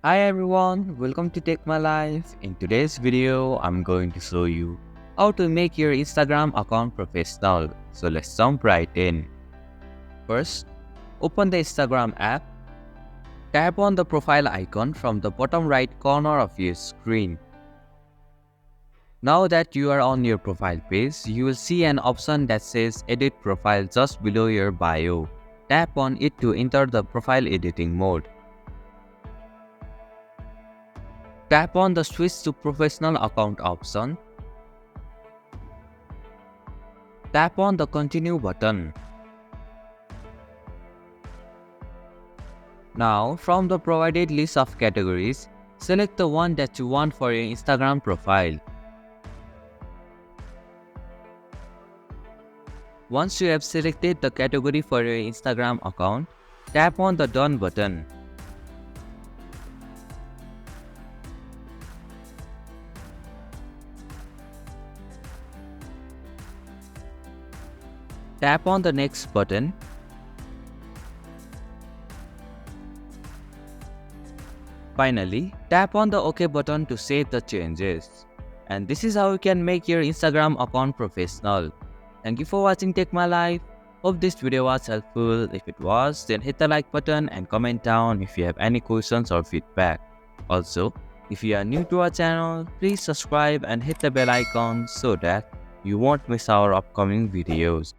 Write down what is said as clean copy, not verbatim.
Hi everyone, welcome to Take My Life. In today's video, I'm going to show you how to make your Instagram account professional. So let's jump right in. First, open the Instagram app. Tap on the profile icon from the bottom right corner of your screen. Now that you are on your profile page, you will see an option that says Edit Profile just below your bio. Tap on it to enter the profile editing mode. Tap on the Switch to Professional Account option. Tap on the Continue button. Now, from the provided list of categories, select the one that you want for your Instagram profile. Once you have selected the category for your Instagram account, tap on the Done button. Tap on the Next button. Finally, tap on the OK button to save the changes. And this is how you can make your Instagram account professional. Thank you for watching Take My Life. Hope this video was helpful. If it was, then hit the like button and comment down if you have any questions or feedback. Also, if you are new to our channel, please subscribe and hit the bell icon so that you won't miss our upcoming videos.